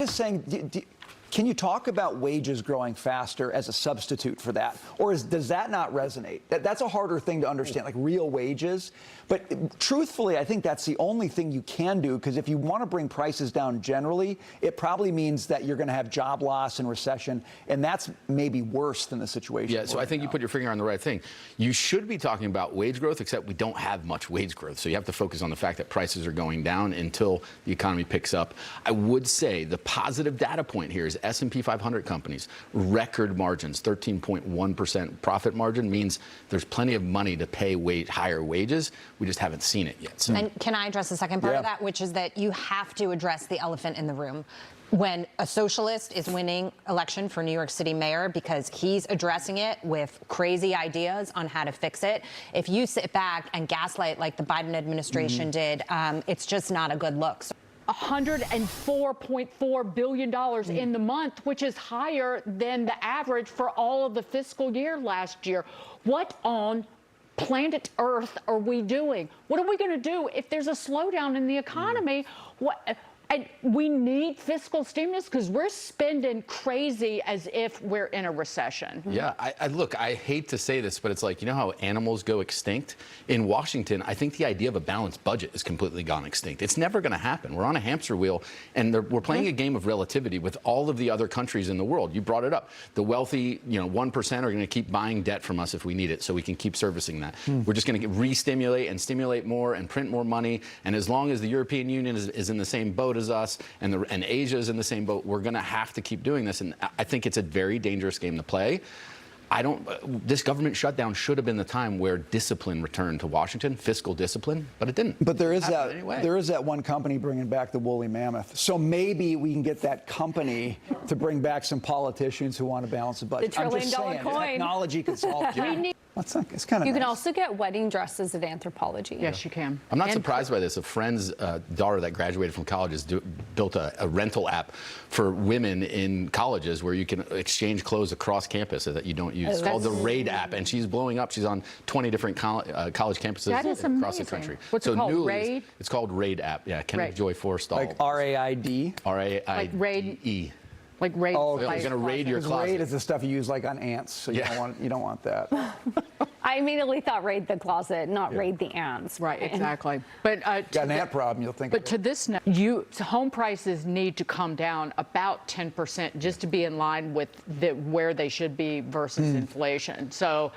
Just saying, can you talk about wages growing faster as a substitute for that? Or does that not resonate? That's a harder thing to understand, like real wages. But truthfully, I think that's the only thing you can do, because if you want to bring prices down generally, it probably means that you're going to have job loss and recession, and that's maybe worse than the situation. Yeah, so I think you put your finger on the right thing. You should be talking about wage growth, except we don't have much wage growth. So you have to focus on the fact that prices are going down until the economy picks up. I would say the positive data point here is S&P 500 companies, record margins, 13.1% profit margin means there's plenty of money to pay higher wages. We just haven't seen it yet. So. And can I address the second part of that, which is that you have to address the elephant in the room. When a socialist is winning election for New York City mayor because he's addressing it with crazy ideas on how to fix it, if you sit back and gaslight like the Biden administration did, it's just not a good look. So $104.4 billion in the month, which is higher than the average for all of the fiscal year last year. What on planet Earth are we doing? What are we going to do if there's a slowdown in the economy? And we need fiscal stimulus because we're spending crazy as if we're in a recession. Yeah, look, I hate to say this, but it's like, you know how animals go extinct? In Washington, I think the idea of a balanced budget is completely gone extinct. It's never going to happen. We're on a hamster wheel, and we're playing a game of relativity with all of the other countries in the world. You brought it up. The wealthy, 1% are going to keep buying debt from us if we need it, so we can keep servicing that. We're just going to re-stimulate and stimulate more and print more money, and as long as the European Union is in the same boat as us, and Asia is in the same boat, we're going to have to keep doing this. And I think it's a very dangerous game to play. This government shutdown should have been the time where discipline returned to Washington, fiscal discipline, but it didn't. But there is that one company bringing back the woolly mammoth. So maybe we can get that company to bring back some politicians who want to balance the budget. The trillion-dollar coin. Technology can solve it. It's kind of You nice. can also get wedding dresses at Anthropologie. Yes, you can. I'm not surprised by this. A friend's daughter that graduated from college has built a rental app for women in colleges where you can exchange clothes across campus that you don't use. It's called the Raid app, and she's blowing up. She's on 20 different college campuses across the country. What's it called, Raid? It's called Raid app. Yeah, Kenneth Joy Forstall. Like R-A-I-D? R-A-I-D-E. Like raid. Oh, It's going to raid your closet. Raid is the stuff you use like on ants, so you don't want that. I immediately thought raid the closet, not raid the ants. Right, exactly. But got an ant problem, you'll think. But to this, home prices need to come down about 10% just to be in line with where they should be versus inflation. So.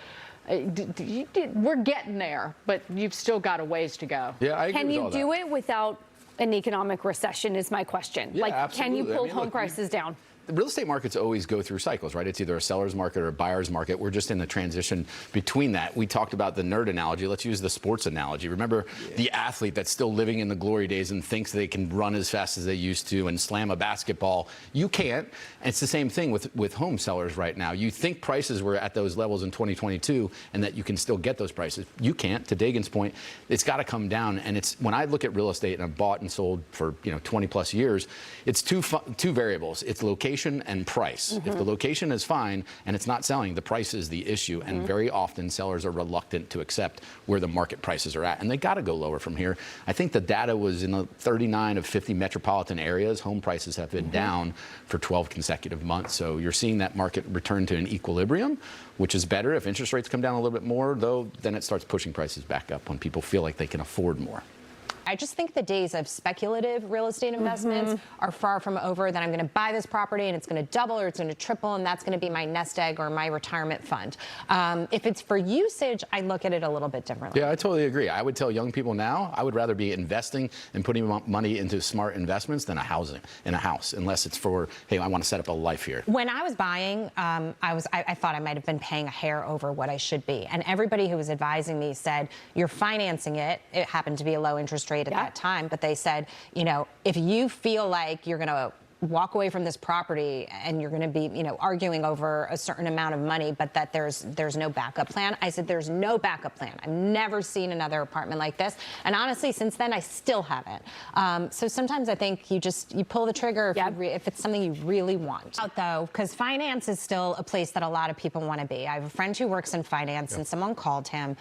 We're getting there, but you've still got a ways to go. Yeah, I agree Can with you all do that. it without an economic recession is my question. Yeah, like, absolutely. can you pull home prices down? The real estate markets always go through cycles, right? It's either a seller's market or a buyer's market. We're just in the transition between that. We talked about the nerd analogy. Let's use the sports analogy. Remember the athlete that's still living in the glory days and thinks they can run as fast as they used to and slam a basketball. You can't. And it's the same thing with home sellers right now. You think prices were at those levels in 2022 and that you can still get those prices. You can't. To Dagan's point, it's got to come down. And it's when I look at real estate, and I've bought and sold for 20 plus years, it's two variables. It's location and price. If the location is fine and it's not selling, the price is the issue. And very often sellers are reluctant to accept where the market prices are at. And they got to go lower from here. I think the data was in the 39 of 50 metropolitan areas. Home prices have been down for 12 consecutive months. So you're seeing that market return to an equilibrium, which is better. If interest rates come down a little bit more, though, then it starts pushing prices back up when people feel like they can afford more. I just think the days of speculative real estate investments are far from over, that I'm going to buy this property and it's going to double or it's going to triple and that's going to be my nest egg or my retirement fund. If it's for usage, I look at it a little bit differently. Yeah, I totally agree. I would tell young people now, I would rather be investing and putting money into smart investments than a house, unless it's for, hey, I want to set up a life here. When I was buying, I thought I might have been paying a hair over what I should be. And everybody who was advising me said, you're financing it. It happened to be a low interest rate at that time, but they said, if you feel like you're going to walk away from this property and you're going to be, arguing over a certain amount of money, but that there's no backup plan. I said, there's no backup plan. I've never seen another apartment like this. And honestly, since then, I still haven't. So sometimes I think you pull the trigger if it's something you really want. Though, because finance is still a place that a lot of people want to be. I have a friend who works in finance, and someone called him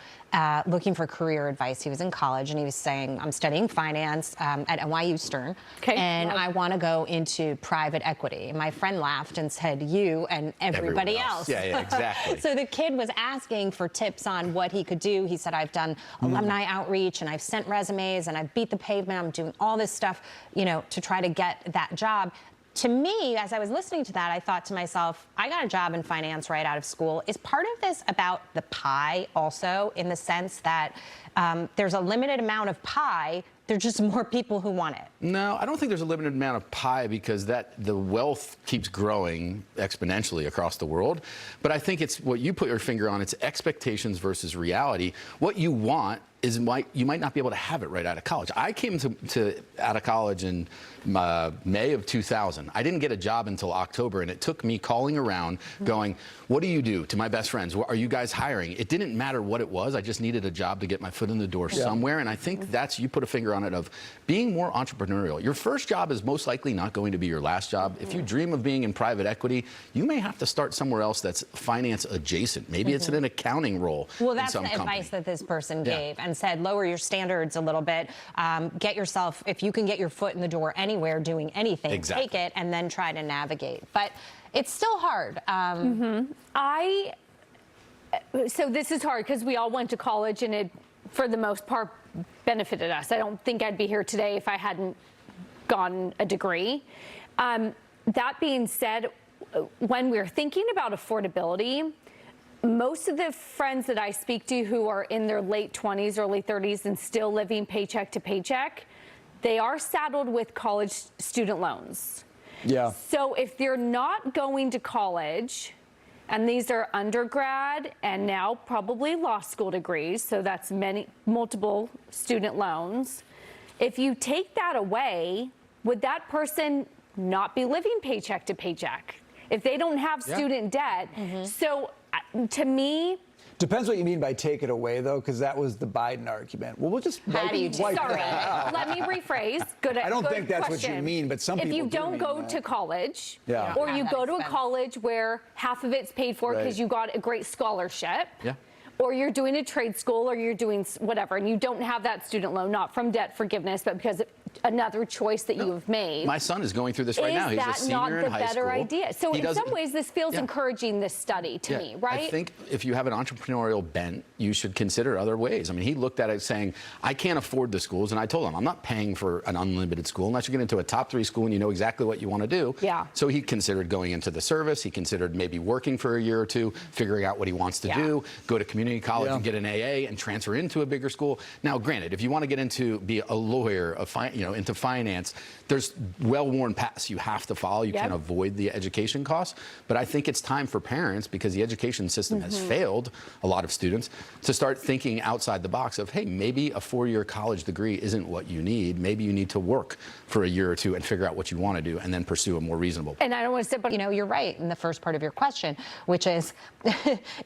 looking for career advice. He was in college and he was saying, I'm studying finance at NYU Stern, and I want to go into to private equity. And my friend laughed and said, you and everybody Everyone else. Yeah, exactly. So the kid was asking for tips on what he could do. He said, I've done alumni outreach and I've sent resumes and I've beat the pavement. I'm doing all this stuff, to try to get that job. To me, as I was listening to that, I thought to myself, I got a job in finance right out of school. Is part of this about the pie also, in the sense that there's a limited amount of pie, there's just more people who want it? No, I don't think there's a limited amount of pie because the wealth keeps growing exponentially across the world. But I think it's what you put your finger on, it's expectations versus reality. What you want is you might not be able to have it right out of college. I came out of college in May of 2000. I didn't get a job until October, and it took me calling around going, what do you do, to my best friends? Are you guys hiring? It didn't matter what it was. I just needed a job to get my foot in the door somewhere. And I think you put a finger on it, of being more entrepreneurial. Your first job is most likely not going to be your last job. If you dream of being in private equity, you may have to start somewhere else that's finance adjacent. Maybe it's in an accounting role. Well, that's in the some company. advice that this person gave, and said, lower your standards a little bit. Get yourself, if you can get your foot in the door anywhere doing anything, take it, and then try to navigate. But it's still hard. So this is hard because we all went to college and it, for the most part, benefited us. I don't think I'd be here today if I hadn't gotten a degree. That being said, when we're thinking about affordability, most of the friends that I speak to who are in their late 20s, early 30s and still living paycheck to paycheck, they are saddled with college student loans. Yeah. So if they're not going to college, and these are undergrad and now probably law school degrees, so that's multiple student loans. If you take that away, would that person not be living paycheck to paycheck if they don't have student debt? So to me, depends what you mean by take it away, though, because that was the Biden argument. Well, we'll just wipe sorry, that out. let me rephrase. I don't think that's what you mean, but some people If you do don't mean go that. to college, Yeah. or you That go to a expense. college where half of it's paid for because you got a great scholarship, or you're doing a trade school, or you're doing whatever, and you don't have that student loan, not from debt forgiveness, but because of another choice that you have made. My son is going through this right now. He's a senior in high school. Is that not the better idea? So in some ways, this feels Yeah. encouraging, this study, to me, right? I think if you have an entrepreneurial bent, you should consider other ways. I mean, he looked at it saying, I can't afford the schools. And I told him, I'm not paying for an unlimited school unless you get into a top 3 school and you know exactly what you want to do. Yeah. So he considered going into the service. He considered maybe working for a year or two, figuring out what he wants to do, go to community college and get an AA and transfer into a bigger school. Now, granted, if you want to get into, be a lawyer, into finance, there's well-worn paths you have to follow. You can't avoid the education costs. But I think it's time for parents, because the education system has failed a lot of students, to start thinking outside the box of, hey, maybe a 4-year college degree isn't what you need. Maybe you need to work for a year or two and figure out what you want to do and then pursue a more reasonable path. And I don't want to say, but You're right in the first part of your question, which is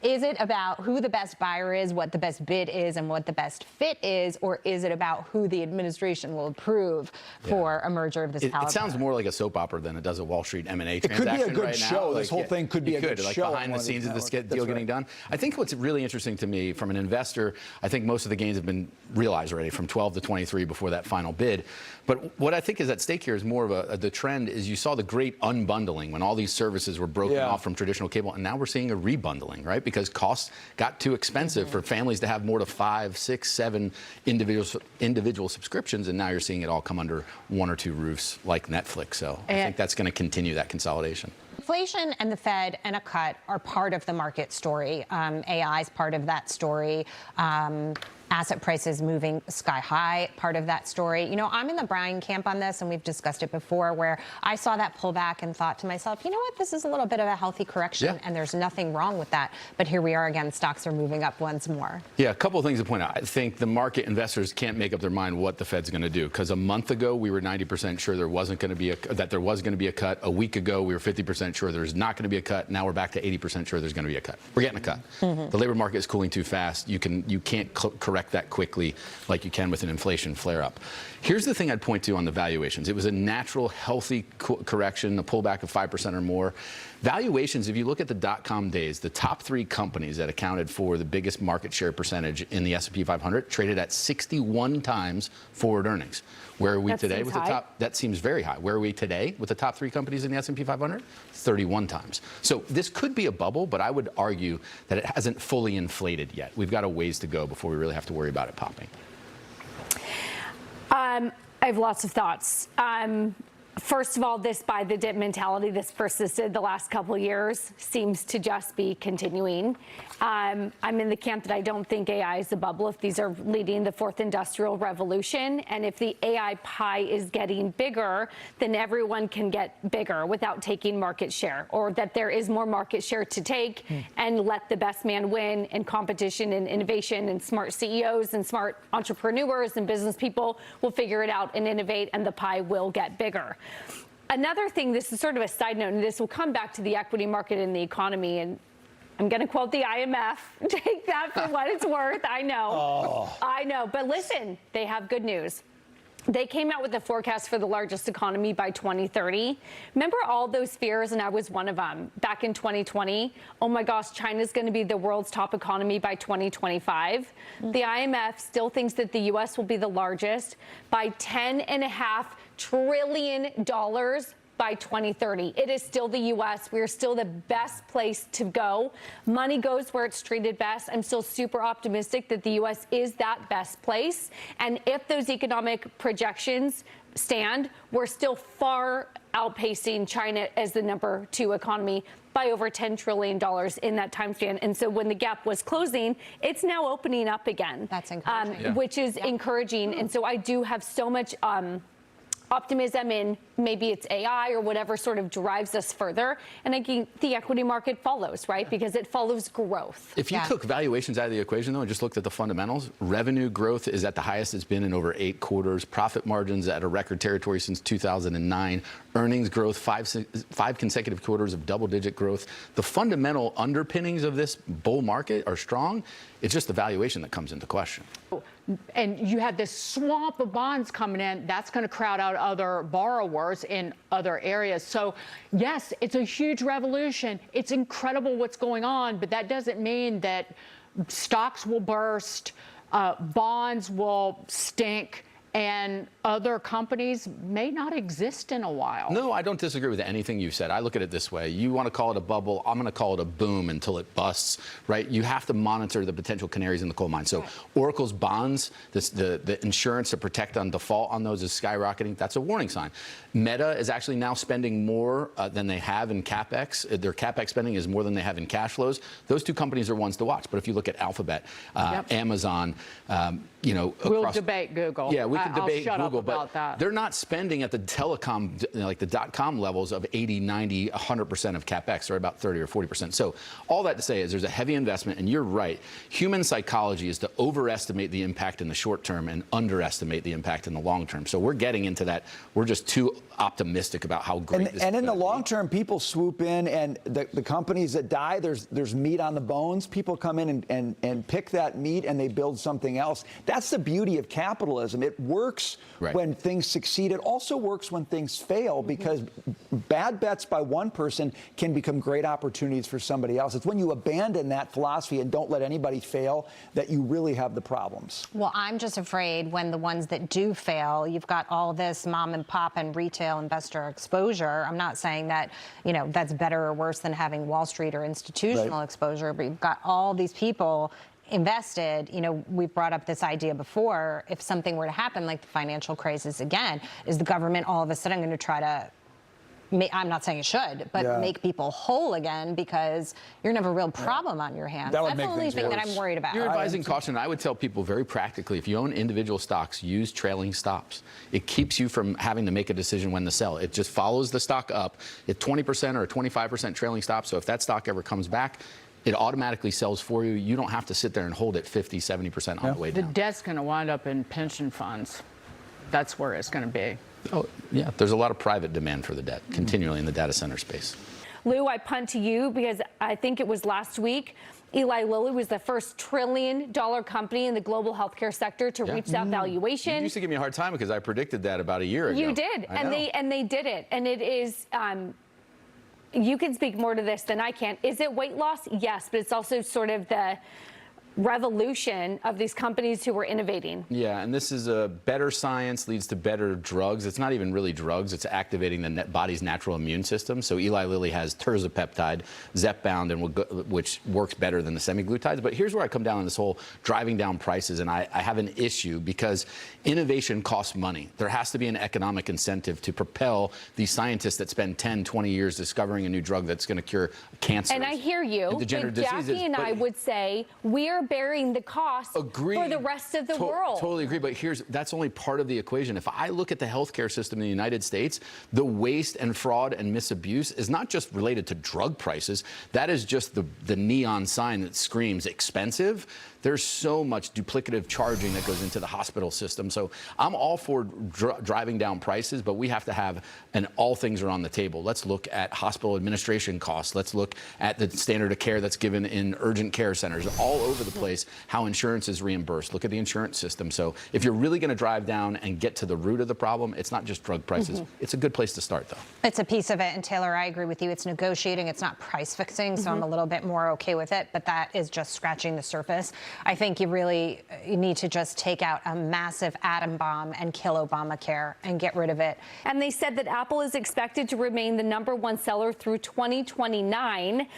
it about who the best buyer is, what the best bid is, and what the best fit is, or is it about who the administration will approve for a merger of this caliber? It sounds more like a soap opera than it does a Wall Street M&A transaction could be a good right show. now. This whole thing could be a good show. Behind the scenes of this deal That's getting done. I think what's really interesting to me from an investor, I think most of the gains have been realized already from 12 to 23 before that final bid. But what I think is at stake here is more of the trend is you saw the great unbundling when all these services were broken off from traditional cable, and now we're seeing a rebundling, right? Because costs got too expensive for families to have more to 5, 6, 7 individual subscriptions, and now you're seeing it all come under 1 or 2 roofs like Netflix. So I think that's going to continue that consolidation. Inflation and the Fed and a cut are part of the market story. AI is part of that story. Asset prices moving sky high, part of that story. I'm in the Brian camp on this, and we've discussed it before, where I saw that pullback and thought to myself, you know what, this is a little bit of a healthy correction, and there's nothing wrong with that. But here we are again, stocks are moving up once more. Yeah, a couple of things to point out. I think the market investors can't make up their mind what the Fed's going to do, because a month ago we were 90% sure there was going to be a cut. A week ago we were 50% sure there's not going to be a cut. Now we're back to 80% sure there's going to be a cut. We're getting a cut. The labor market is cooling too fast. You can't correct correct that quickly like you can with an inflation flare-up. Here's the thing I'd point to on the valuations. It was a natural, healthy correction, a pullback of 5% or more. Valuations, if you look at the dot-com days, the top 3 companies that accounted for the biggest market share percentage in the S&P 500 traded at 61 times forward earnings. Where are we today with the top? That seems very high. Where are we today with the top 3 companies in the S&P 500? 31 times. So this could be a bubble, but I would argue that it hasn't fully inflated yet. We've got a ways to go before we really have to worry about it popping. I have lots of thoughts. First of all, this buy the dip mentality that's persisted the last couple of years seems to just be continuing. I'm in the camp that I don't think AI is a bubble if these are leading the 4th industrial revolution. And if the AI pie is getting bigger, then everyone can get bigger without taking market share, or that there is more market share to take and let the best man win, and competition and innovation and smart CEOs and smart entrepreneurs and business people will figure it out and innovate, and the pie will get bigger. Another thing, this is sort of a side note, and this will come back to the equity market and the economy, and I'm going to quote the IMF. Take that for what it's worth. I know. I know. But listen, they have good news. They came out with a forecast for the largest economy by 2030. Remember all those fears, and I was one of them, back in 2020? Oh my gosh, China's going to be the world's top economy by 2025. The IMF still thinks that the U.S. will be the largest by $10.5 trillion by 2030. It is still the U.S. We are still the best place to go. Money goes where it's treated best. I'm still super optimistic that the U.S. is that best place. And if those economic projections stand, we're still far outpacing China as the number 2 economy by over $10 trillion in that time span. And so when the gap was closing, it's now opening up again. That's encouraging. Which is encouraging. And so I do have so much optimism in maybe it's AI or whatever sort of drives us further. And again, the equity market follows, right? Because it follows growth. If you took valuations out of the equation, though, and just looked at the fundamentals, revenue growth is at the highest it's been in over 8 quarters. Profit margins at a record territory since 2009. Earnings growth, five consecutive quarters of double-digit growth. The fundamental underpinnings of this bull market are strong. It's just the valuation that comes into question. And you have this swamp of bonds coming in. That's going to crowd out other borrowers in other areas. So, yes, it's a huge revolution. It's incredible what's going on, but that doesn't mean that stocks will burst, bonds will stink, and other companies may not exist in a while. No, I don't disagree with anything you said. I look at it this way. You want to call it a bubble. I'm going to call it a boom until it busts, right? You have to monitor the potential canaries in the coal mine. So Oracle's bonds, the insurance to protect on default on those is skyrocketing. That's a warning sign. Meta is actually now spending more than they have in CapEx. Their CapEx spending is more than they have in cash flows. Those 2 companies are ones to watch. But if you look at Alphabet, Amazon, you know, we'll debate Google. Yeah, we can debate I'll shut Google, up about that. They're not spending at the telecom, like the .com levels of 80, 90, 100% of CapEx. They're about 30 or 40%. So all that to say is there's a heavy investment, and you're right. Human psychology is to overestimate the impact in the short term and underestimate the impact in the long term. So we're getting into that. We're just too optimistic about how great this is. And in the long term, people swoop in, and the companies that die, there's meat on the bones. People come in and pick that meat, and they build something else. That's the beauty of capitalism. It works when things succeed. It also works when things fail, because bad bets by one person can become great opportunities for somebody else. It's when you abandon that philosophy and don't let anybody fail that you really have the problems. Well, I'm just afraid when the ones that do fail, you've got all this mom and pop and retail investor exposure. I'm not saying that, you know, that's better or worse than having Wall Street or institutional exposure, but you've got all these people invested. You know, we've brought up this idea before. If something were to happen, like the financial crisis again, is the government all of a sudden going to try to, I'm not saying it should, but make people whole again, because you're going to have a real problem on your hands. That's the only thing that I'm worried about. You're advising caution. I would tell people very practically, if you own individual stocks, use trailing stops. It keeps you from having to make a decision when to sell. It just follows the stock up. At 20% or 25% trailing stop, so if that stock ever comes back, it automatically sells for you. You don't have to sit there and hold it 50, 70% on the way down. The debt's going to wind up in pension funds. That's where it's going to be. Oh, yeah. There's a lot of private demand for the debt continually in the data center space. Lou, I punt to you because I think it was last week Eli Lilly was the first trillion-dollar company in the global healthcare sector to reach that valuation. You used to give me a hard time because I predicted that about a year ago. You did, and they did it, and it is. You can speak more to this than I can. Is it weight loss? Yes, but it's also sort of the revolution of these companies who were innovating. Yeah, and this is a better science leads to better drugs. It's not even really drugs. It's activating the body's natural immune system. So Eli Lilly has tirzepatide, Zepbound, and which works better than the semaglutides. But here's where I come down on this whole driving down prices, and I have an issue because innovation costs money. There has to be an economic incentive to propel these scientists that spend 10, 20 years discovering a new drug that's going to cure cancer. And I hear you, but Jackie and I would say we are bearing the cost for the rest of the world. Totally agree, but that's only part of the equation. If I look at the healthcare system in the United States, the waste and fraud and misabuse is not just related to drug prices. That is just the neon sign that screams expensive. There's so much duplicative charging that goes into the hospital system. So I'm all for driving down prices, but we have to have, and all things are on the table. Let's look at hospital administration costs. Let's look at the standard of care that's given in urgent care centers all over the place, how insurance is reimbursed. Look at the insurance system. So if you're really going to drive down and get to the root of the problem, it's not just drug prices. It's a good place to start, though. It's a piece of it. And Taylor, I agree with you. It's negotiating. It's not price fixing. So I'm a little bit more okay with it. But that is just scratching the surface. I think you need to just take out a massive atom bomb and kill Obamacare and get rid of it. And they said that Apple is expected to remain the #1 seller through 2029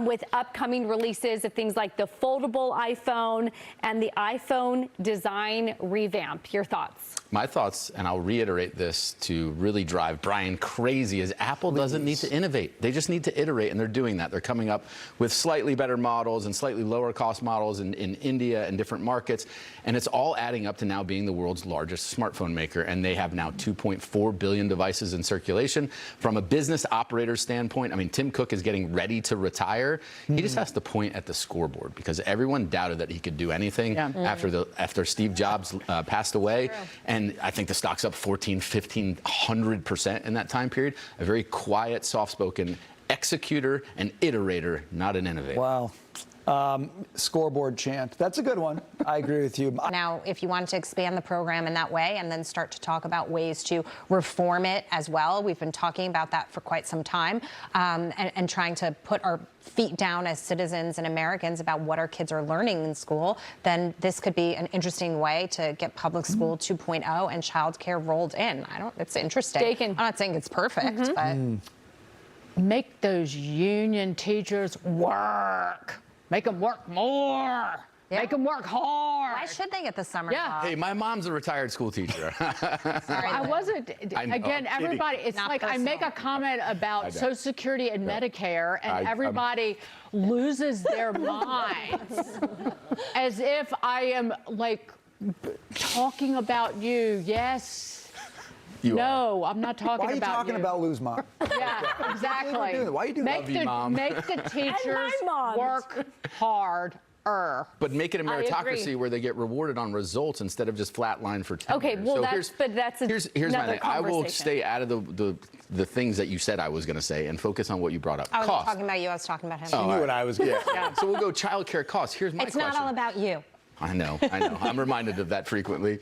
with upcoming releases of things like the foldable iPhone and the iPhone design revamp. Your thoughts? My thoughts, and I'll reiterate this to really drive Brian crazy, is Apple doesn't need to innovate. They just need to iterate, and they're doing that. They're coming up with slightly better models and slightly lower cost models in India and different markets, and it's all adding up to now being the world's largest smartphone maker, and they have now 2.4 billion devices in circulation. From a business operator standpoint, I mean, Tim Cook is getting ready to retire. He just has to point at the scoreboard because everyone doubted that he could do anything after Steve Jobs passed away. And I think the stock's up 14, 1,500% in that time period. A very quiet, soft-spoken executor and iterator, not an innovator. Wow. Scoreboard chant. That's a good one. I agree with you. Now, if you wanted to expand the program in that way and then start to talk about ways to reform it as well, we've been talking about that for quite some time, and trying to put our feet down as citizens and Americans about what our kids are learning in school, then this could be an interesting way to get public school 2.0 and childcare rolled in. It's interesting. Dakin. I'm not saying it's perfect, but Make those union teachers work. Make them work more. Yeah. Make them work hard. why should they get the summer Yeah. job? Hey, my mom's a retired school teacher. Sorry, I Liz. wasn't, I know, again, I'm kidding. everybody, it's Not like I make a personal. comment about Social Security and Medicare, and I'm- everybody loses their minds as if I am like talking about you. Yes. You No, I'm not talking Why are you about talking about Lou's mom? Yeah, exactly. Why are you doing that? Love you, Mom. Make the teachers moms. work harder. But make it a I agree. meritocracy where they get rewarded on results instead of just flatline for tenure. Okay, well, So that's here's my another thing. I will conversation. stay out of the things that you said I was going to say and focus on what you brought up. I wasn't Cost. talking about you. I was talking about him. You knew what I was going to say. Yeah. So we'll go childcare costs. Here's my It's question. not all about you. I know. I'm reminded of that frequently.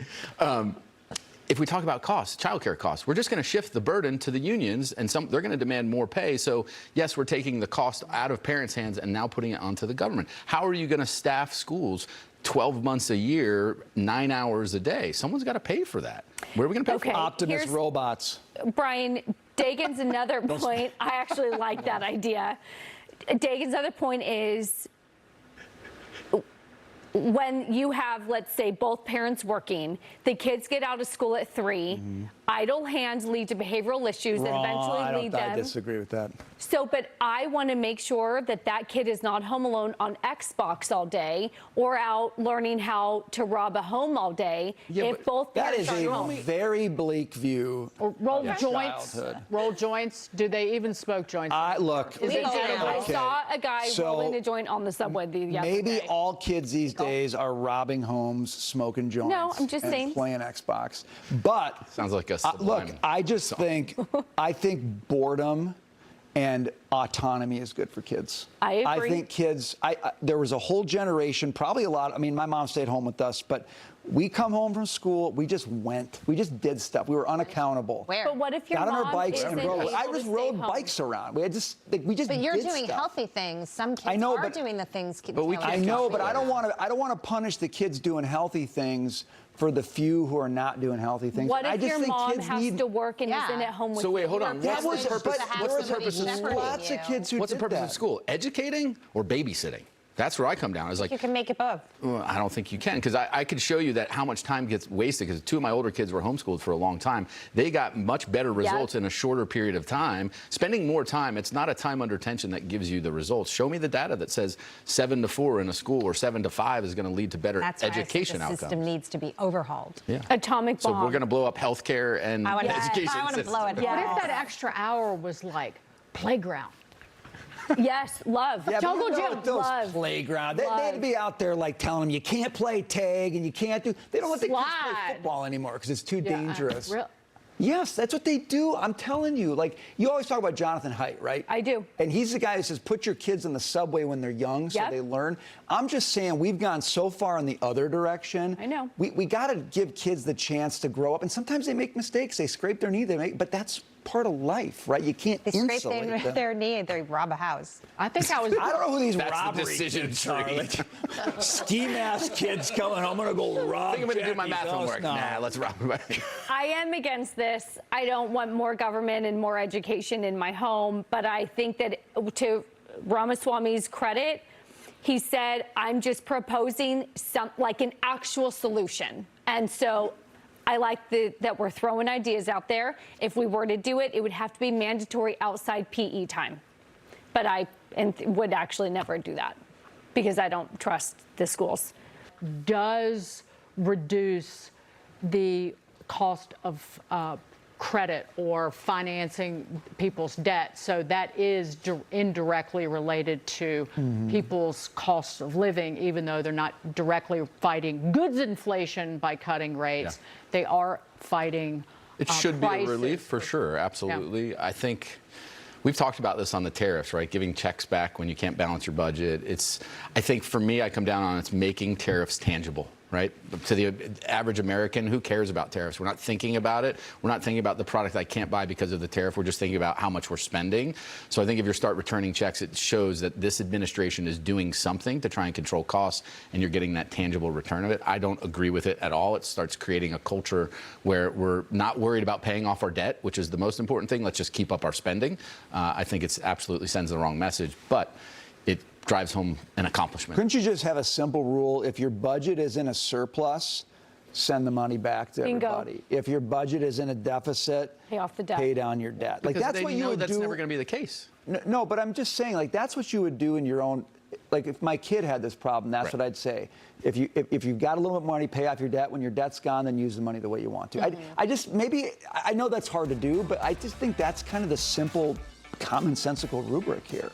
If we talk about costs, childcare costs, we're just going to shift the burden to the unions, and they're going to demand more pay. So, yes, we're taking the cost out of parents' hands and now putting it onto the government. How are you going to staff schools 12 months a year, 9 hours a day? Someone's got to pay for that. Where are we going to pay Okay. for it? Optimus Here's- robots. Brian, Dagan's another point. I actually like that idea. Dagan's other point is when you have, let's say, both parents working, the kids get out of school at 3, idle hands lead to behavioral issues that eventually lead I them. disagree with that. So, but I want to make sure that that kid is not home alone on Xbox all day or out learning how to rob a home all day. Yeah, if but both That parents is are a home. very bleak view. roll of joints. childhood. Roll joints. Do they even smoke joints? Look, Is it Legal edible? now. I Okay. saw a guy So, rolling a joint on the subway the other maybe day. all kids these days are robbing homes, smoking joints, I'm just and saying. playing Xbox. But Sounds like a look, sublime I just think boredom and autonomy is good for kids. I agree. I think kids, there was a whole generation, probably a lot, I mean, my mom stayed home with us, but we come home from school, we just did stuff. We were unaccountable. Where? But what if your Got on our mom bikes and isn't rode. able I to just stay rode home? bikes around. We just But you're did doing stuff. healthy things. Some kids I know, are but- doing the things. But we Taylor can't I know, said. but I don't want to punish the kids doing healthy things for the few who are not doing healthy things. What I if just your think mom kids has need to work and Yeah. isn't at home with So wait, you? hold on. That What's the was- purpose? to have What's the somebody purpose of shepherding school? lots you. of kids who What's the did purpose that. of school? Educating or babysitting? That's where I come down. It's like, You can make it both. well, I don't think you can, because I could show you that how much time gets wasted, because 2 of my older kids were homeschooled for a long time. They got much better results in a shorter period of time. Spending more time, it's not a time under tension that gives you the results. Show me the data that says 7 to 4 in a school or 7 to 5 is going to lead to better That's why education I think the system outcomes. needs to be overhauled. Yeah. Atomic So bomb. we're going to blow up healthcare and I want to education blow it systems. up. What if that extra hour was like playground? Yes, love. Yeah, but Jungle you know, gym, those love. playground. Love. They'd be out there like telling them you can't play tag and you can't do. They don't let the kids play Slide. football anymore because it's too dangerous. Real- Yes, that's what they do. I'm telling you. Like, you always talk about Jonathan Haidt, right? I do. And he's the guy who says, put your kids in the subway when they're young so Yep. they learn. I'm just saying we've gone so far in the other direction. I know. We got to give kids the chance to grow up. And sometimes they make mistakes. They scrape their knee. But that's part of life, right? You can't They scrape insulate them. their knee, they rob a house. I think I was. I don't know who these That's the robbery decision kids tree. are. Like, ski-mask kids coming. I'm gonna go rob. I think I'm going to do my Jackie's math house homework. now. Nah, let's rob it. I am against this. I don't want more government and more education in my home, but I think that, to Ramaswamy's credit, he said, I'm just proposing like an actual solution. And so I like that we're throwing ideas out there. If we were to do it, it would have to be mandatory outside PE time. But I would actually never do that because I don't trust the schools. Does reduce the cost of credit or financing people's debt. So that is indirectly related to people's costs of living, even though they're not directly fighting goods inflation by cutting rates. Yeah. They are fighting It should be a prices. relief for sure, absolutely. I think we've talked about this on the tariffs, right? Giving checks back when you can't balance your budget. I think for me, I come down on it's making tariffs tangible, right? To the average American, who cares about tariffs? We're not thinking about it. We're not thinking about the product I can't buy because of the tariff. We're just thinking about how much we're spending. So I think if you start returning checks, it shows that this administration is doing something to try and control costs, and you're getting that tangible return of it. I don't agree with it at all. It starts creating a culture where we're not worried about paying off our debt, which is the most important thing. Let's just keep up our spending. I think it's absolutely sends the wrong message, but it drives home an accomplishment. Couldn't you just have a simple rule? If your budget is in a surplus, send the money back to Bingo. everybody. If your budget is in a deficit, Pay off the debt. pay down your debt. Like Because that's then what you you know would that's do. never going to be the case. No, but I'm just saying, like, that's what you would do in your own. Like, if my kid had this problem, that's Right. what I'd say. If you've got a little bit of money, pay off your debt. When your debt's gone, then use the money the way you want to. I just I know that's hard to do, but I just think that's kind of the simple, commonsensical rubric here.